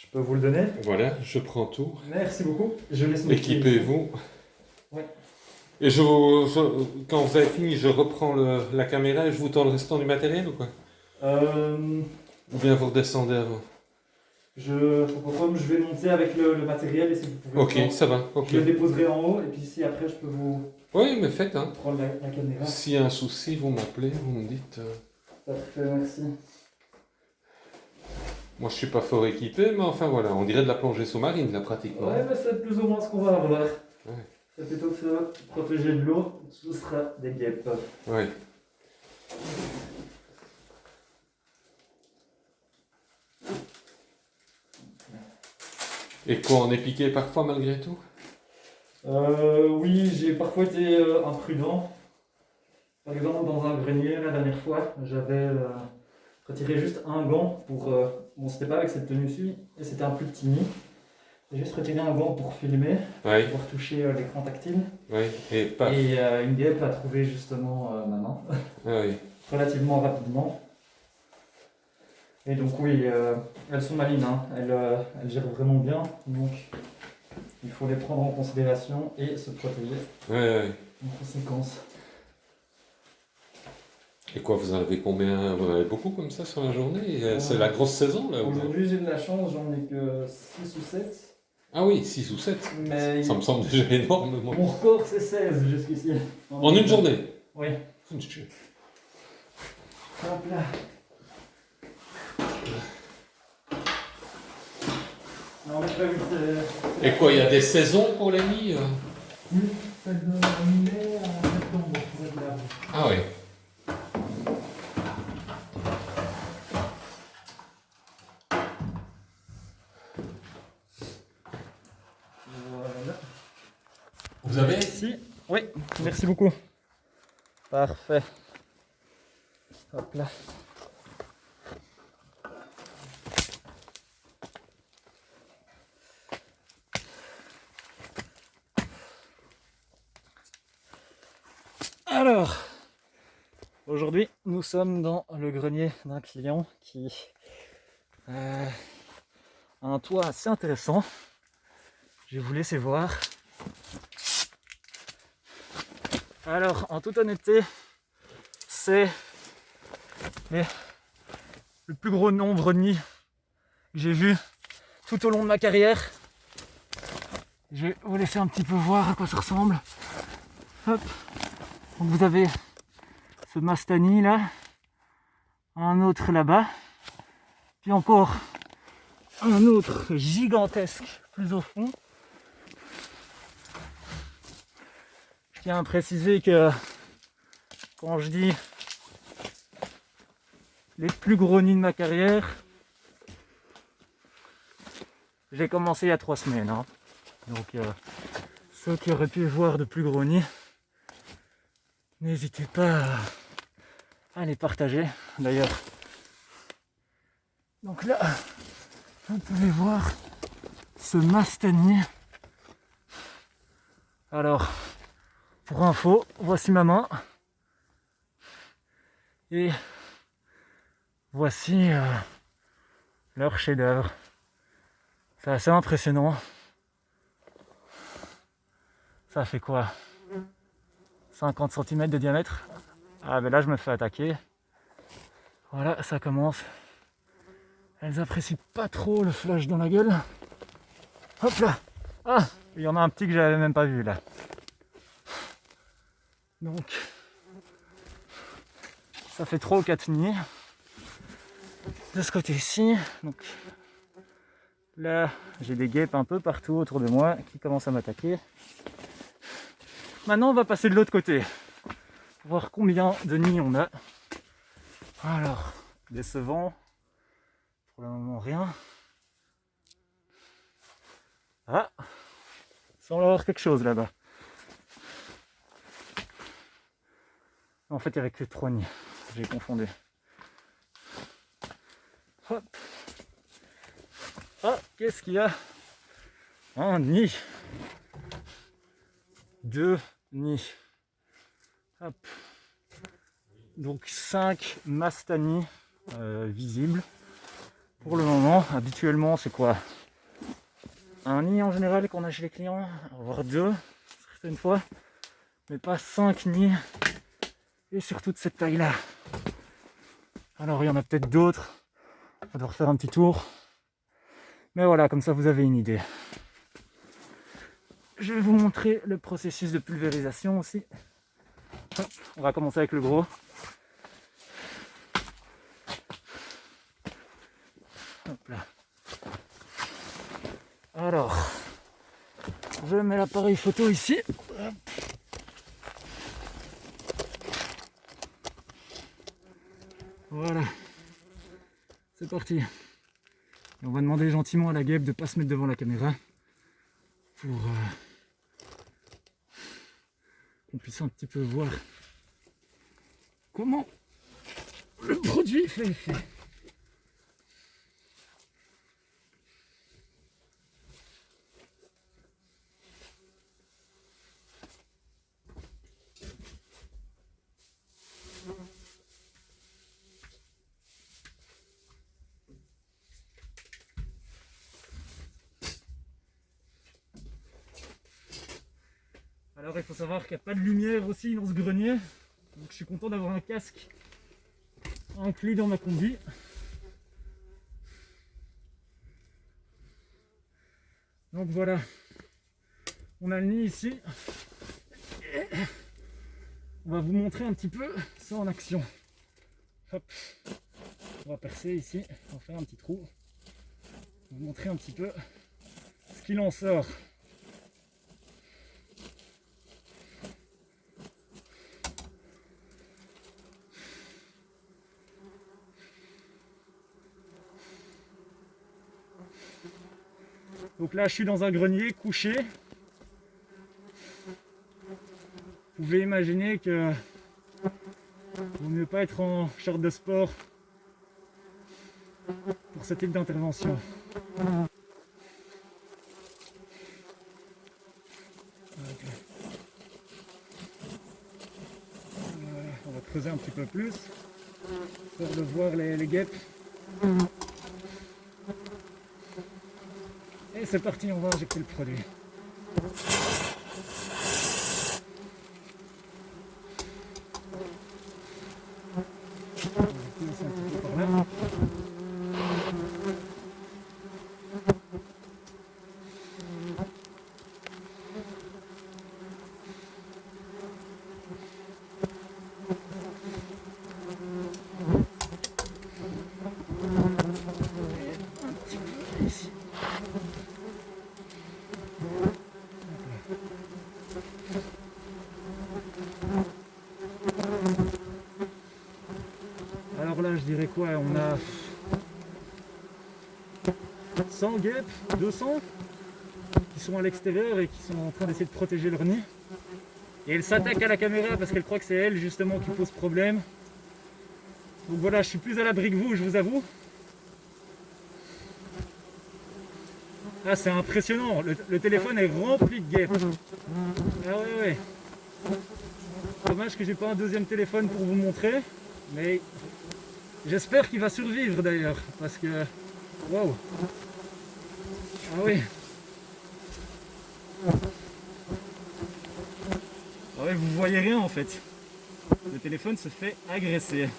Je peux vous le donner? Voilà, je prends tout. Merci beaucoup. Je laisse mes clés ici. Équipez-vous. Ouais. Et quand vous avez fini, je reprends la caméra et je vous tends le restant du matériel ou quoi? Ou bien vous redescendez avant? Je vais monter avec le matériel et si vous pouvez Ok, ça va, ok. je le déposerai en haut et puis si après je peux vous Oui, mais faites, hein. prendre la caméra. S'il y a un souci, vous m'appelez, vous me dites. Parfait, merci. Moi, je suis pas fort équipé, mais enfin voilà, on dirait de la plongée sous-marine, là, pratiquement. Ouais, mais c'est plus ou moins ce qu'on va avoir. Ouais. C'est plutôt que ça, protéger de l'eau, ce sera des guêpes. Ouais. Et quoi, on est piqué parfois malgré tout? Oui, j'ai parfois été imprudent. Par exemple, dans un grenier, la dernière fois, j'avais retiré juste un gant pour. Bon, c'était pas avec cette tenue-ci, et c'était un plus petit nid. J'ai juste retiré un gant pour filmer, Oui, pour toucher l'écran tactile. oui, et pas. Et une guêpe a trouvé justement ma main, Ah oui. relativement rapidement. Et donc, oui, elles sont malines, hein. Elles gèrent vraiment bien. Donc, il faut les prendre en considération et se protéger Ouais, ouais. en conséquence. Et quoi, vous en avez combien? Vous en avez beaucoup comme ça sur la journée? C'est la grosse saison là? Aujourd'hui, j'ai de la chance, j'en ai que 6 ou 7. Ah oui, 6 ou 7. Mais Ça me semble déjà énorme, moi. mon record, c'est 16 jusqu'ici. En une journée? Oui. Hop là. Non, mais pas vu que Et quoi, il y a des saisons pour les nids? oui, celle de mai à septembre, pour être là. Ah oui. Voilà. Vous avez? Ici. Oui, merci beaucoup. Parfait. Hop là. Alors, aujourd'hui, nous sommes dans le grenier d'un client qui a un toit assez intéressant. Je vais vous laisser voir. Alors, en toute honnêteté, c'est le plus gros nombre de nids que j'ai vu tout au long de ma carrière. Je vais vous laisser un petit peu voir à quoi ça ressemble. Hop. Donc vous avez ce mastani là, un autre là-bas, puis encore un autre gigantesque plus au fond. Je tiens à préciser que quand je dis les plus gros nids de ma carrière, j'ai commencé il y a 3 semaines. Hein. Donc ceux qui auraient pu voir de plus gros nids, n'hésitez pas à les partager. D'ailleurs, donc là, vous pouvez voir ce mastani. Alors, pour info, voici ma main. Et voici leur chef-d'œuvre. C'est assez impressionnant. Ça fait quoi? 50 cm de diamètre. Ah ben là je me fais attaquer. Voilà, ça commence. Elles apprécient pas trop le flash dans la gueule. Hop là. Ah, il y en a un petit que j'avais même pas vu là. Donc, ça fait 3 ou 4 nids. De ce côté-ci, donc là, j'ai des guêpes un peu partout autour de moi qui commencent à m'attaquer. Maintenant, on va passer de l'autre côté. Pour voir combien de nids on a. Alors, décevant. Pour le moment, rien. Ah, semble avoir quelque chose là-bas. En fait, il n'y avait que 3 nids. J'ai confondu. Hop. Ah, qu'est-ce qu'il y a? Un nid. 2 nids. Hop. Donc 5 mastani visibles. Pour le moment, habituellement, c'est quoi? Un nid en général qu'on a chez les clients, voire 2, certaines fois, mais pas 5 nids, et surtout de cette taille-là. Alors il y en a peut-être d'autres, on va devoir faire un petit tour. Mais voilà, comme ça vous avez une idée. Je vais vous montrer le processus de pulvérisation aussi. Hop, on va commencer avec le gros. Hop là. Alors, je mets l'appareil photo ici. Hop. Voilà, c'est parti. Et on va demander gentiment à la guêpe de ne pas se mettre devant la caméra pour qu'on puisse un petit peu voir comment le produit fait effet. Alors il faut savoir qu'il n'y a pas de lumière aussi dans ce grenier, donc je suis content d'avoir un casque inclus dans ma combi. Donc voilà, on a le nid ici. Et on va vous montrer un petit peu ça en action. Hop, on va percer ici, on va faire un petit trou, vous montrer un petit peu ce qu'il en sort. Donc là, je suis dans un grenier couché. Vous pouvez imaginer que vaut mieux pas être en short de sport pour ce type d'intervention. On va creuser un petit peu plus pour de voir les guêpes. Et c'est parti, on va injecter le produit. On va laisser un petit peu par là. Un petit peu ici. Alors là, je dirais quoi? On a 100 guêpes, 200 qui sont à l'extérieur et qui sont en train d'essayer de protéger leur nid. Et elles s'attaquent à la caméra parce qu'elles croient que c'est elles justement qui posent problème. Donc voilà, je suis plus à l'abri que vous, je vous avoue. Ah, c'est impressionnant, le téléphone est rempli de guêpes. Ah ouais. Dommage que j'ai pas un deuxième téléphone pour vous montrer, mais j'espère qu'il va survivre d'ailleurs, parce que... Waouh. Ah oui. Ah ouais, vous voyez rien en fait. Le téléphone se fait agresser.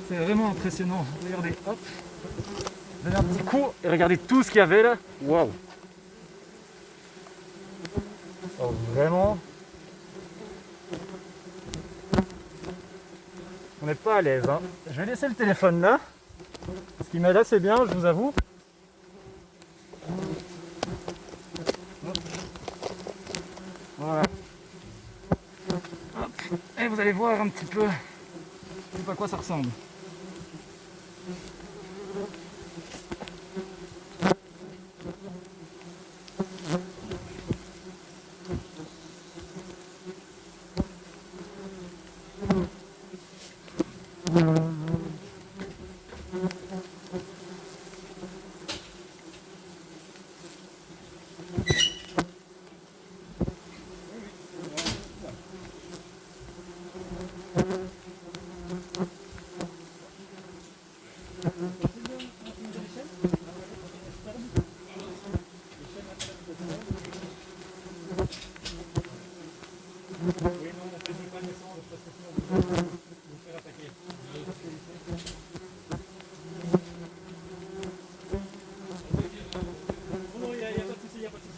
C'est vraiment impressionnant. Regardez, hop. Donnez un petit coup et regardez tout ce qu'il y avait là. Waouh. Oh, vraiment. On n'est pas à l'aise. Hein. Je vais laisser le téléphone là. Parce qu'il m'aide assez bien, je vous avoue. Voilà. Hop. Et vous allez voir un petit peu à quoi ça ressemble. Oui, non, on fait pas descendre parce que sinon vous faire attaquer. Non, non, il n'y a pas de souci, il n'y a pas de souci.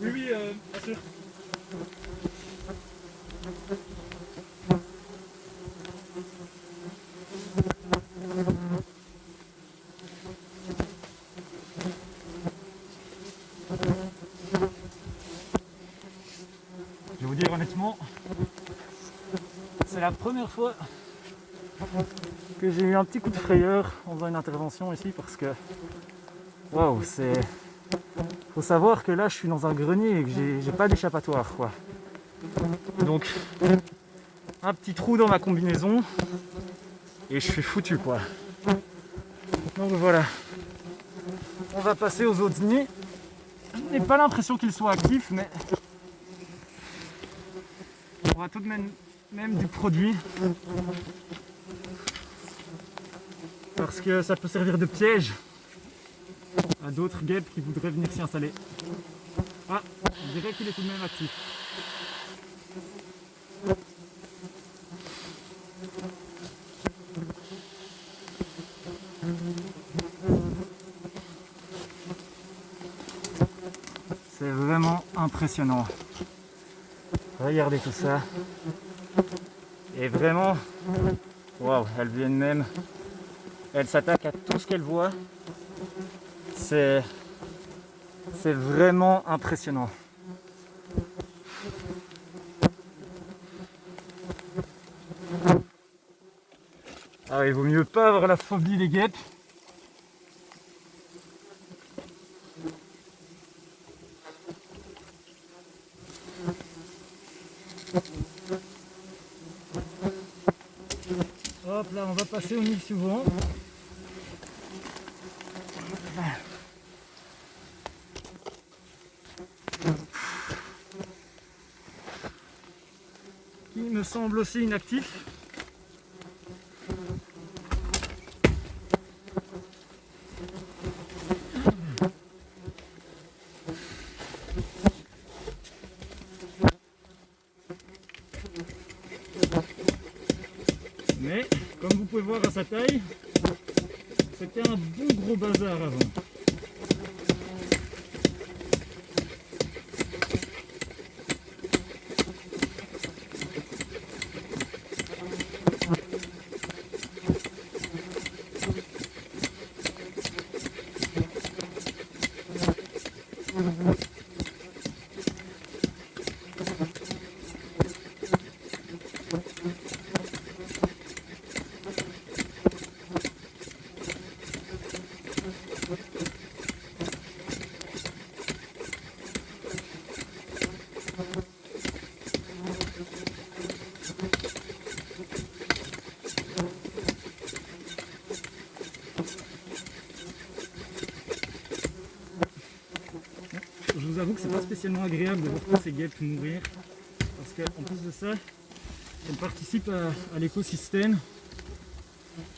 Oui, oui, bien sûr. Je vais vous dire honnêtement, c'est la première fois que j'ai eu un petit coup de frayeur en faisant une intervention ici parce que waouh, c'est... Faut savoir que là je suis dans un grenier et que j'ai pas d'échappatoire quoi. Donc un petit trou dans ma combinaison et je suis foutu quoi. Donc voilà. On va passer aux autres nids. Je n'ai pas l'impression qu'ils soient actifs mais on va tout de même du produit. Parce que ça peut servir de piège à d'autres guêpes qui voudraient venir s'y installer. Ah, je dirais qu'il est tout de même actif. C'est vraiment impressionnant. Regardez tout ça. Et vraiment, waouh, elles viennent même, elles s'attaquent à tout ce qu'elles voient. C'est vraiment impressionnant. Ah, il vaut mieux pas avoir la phobie des guêpes. Hop là, on va passer au nid suivant. Qui me semble aussi inactif. Mais, comme vous pouvez voir à sa taille, c'était un bon gros bazar avant. Je vous avoue que c'est pas spécialement agréable de voir tous ces guêpes mourir parce qu'en plus de ça, elles participent à l'écosystème.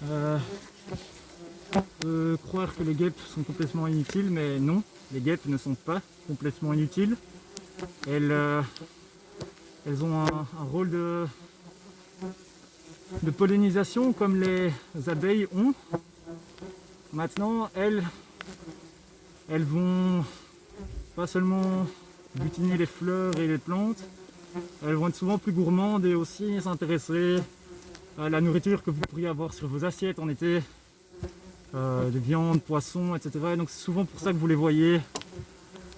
On peut croire que les guêpes sont complètement inutiles, mais non, les guêpes ne sont pas complètement inutiles. Elles ont un rôle de pollinisation comme les abeilles ont. Maintenant, elles vont pas seulement butiner les fleurs et les plantes, elles vont être souvent plus gourmandes et aussi s'intéresser à la nourriture que vous pourriez avoir sur vos assiettes en été, de viande, poisson, etc. Et donc c'est souvent pour ça que vous les voyez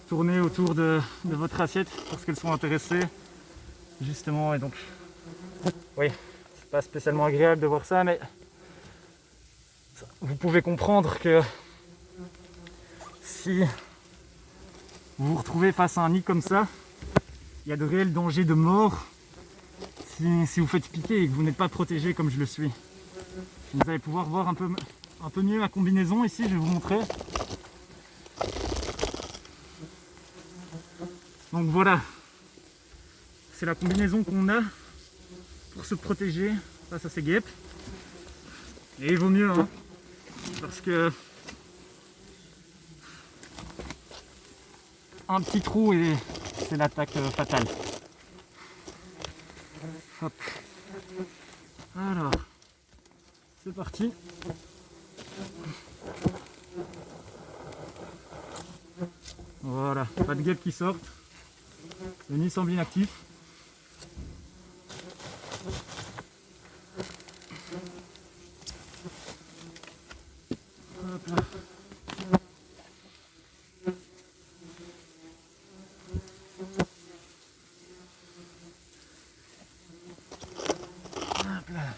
tourner autour de votre assiette, parce qu'elles sont intéressées justement. Et donc, oui, c'est pas spécialement agréable de voir ça, mais vous pouvez comprendre que si vous vous retrouvez face à un nid comme ça, il y a de réels dangers de mort si vous faites piquer et que vous n'êtes pas protégé comme je le suis. Vous allez pouvoir voir un peu mieux ma combinaison ici, je vais vous montrer. Donc voilà, c'est la combinaison qu'on a pour se protéger face à ces guêpes. Et il vaut mieux, hein, parce que un petit trou et c'est l'attaque fatale. Hop. Alors, c'est parti. Voilà, pas de guêpes qui sortent. Le nid semble inactif. Hop là. Hop là.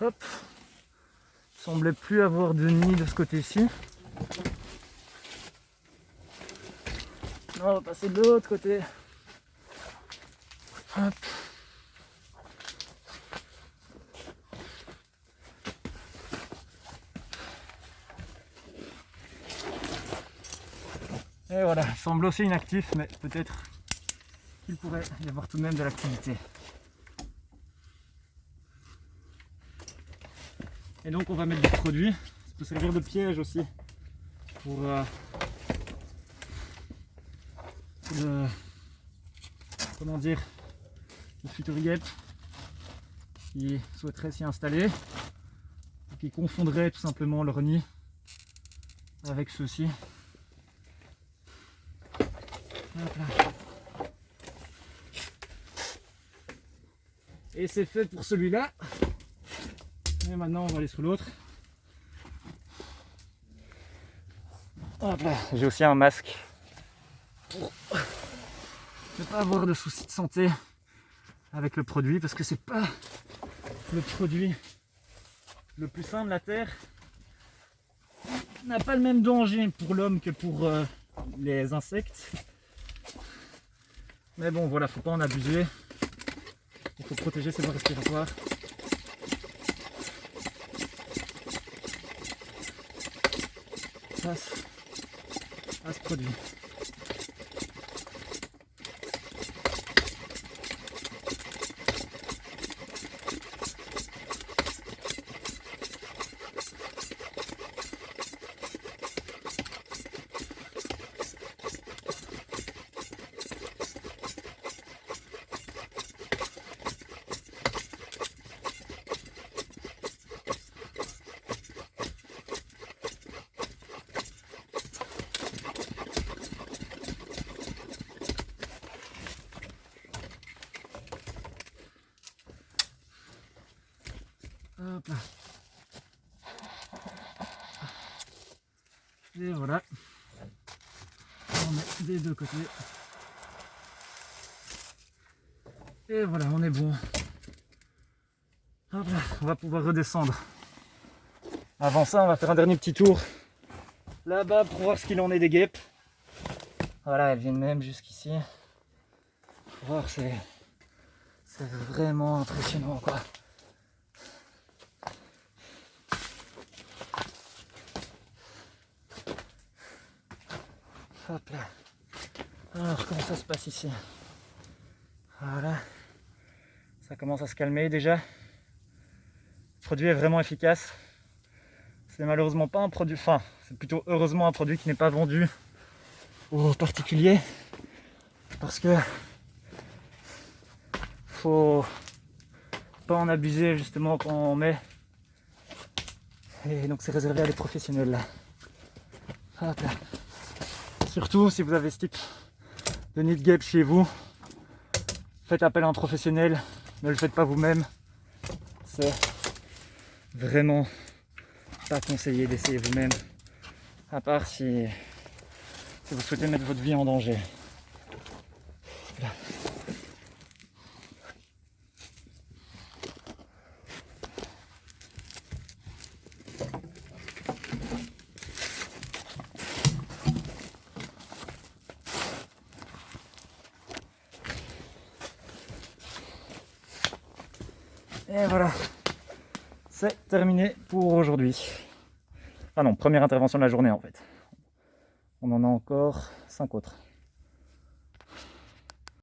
Hop. Il semblait plus avoir de nid de ce côté-ci. On va passer de l'autre côté. Hop. Et voilà, il semble aussi inactif, mais peut-être qu'il pourrait y avoir tout de même de l'activité. Et donc on va mettre du produit. Ça peut servir de piège aussi pour comment dire, les futures guêpes qui souhaiteraient s'y installer ou qui confondraient tout simplement leur nid avec ceux-ci. Hop là. Et c'est fait pour celui-là. Et maintenant on va aller sur l'autre. Hop là. J'ai aussi un masque pour ne pas avoir de soucis de santé avec le produit, parce que c'est pas le produit le plus sain de la terre. Il n'a pas le même danger pour l'homme que pour les insectes. Mais bon voilà, faut pas en abuser. Il faut protéger ses voies respiratoires. Face à ce produit. Hop là. Et voilà. On met des deux côtés. Et voilà, on est bon. Hop là, on va pouvoir redescendre. Avant ça, on va faire un dernier petit tour là-bas pour voir ce qu'il en est des guêpes. Voilà, elles viennent même jusqu'ici. Faut voir, c'est vraiment impressionnant quoi. Hop là. Alors comment ça se passe ici? Voilà. Ça commence à se calmer déjà. Le produit est vraiment efficace. C'est malheureusement pas un produit, enfin c'est plutôt heureusement un produit qui n'est pas vendu aux particuliers. Parce que faut pas en abuser justement quand on met. Et donc c'est réservé à des professionnels là. Hop là. Surtout si vous avez ce type de nid de guêpe chez vous, faites appel à un professionnel, ne le faites pas vous-même. C'est vraiment pas conseillé d'essayer vous-même, à part si vous souhaitez mettre votre vie en danger. Là. Et voilà, c'est terminé pour aujourd'hui. Ah non, première intervention de la journée en fait. On en a encore 5 autres.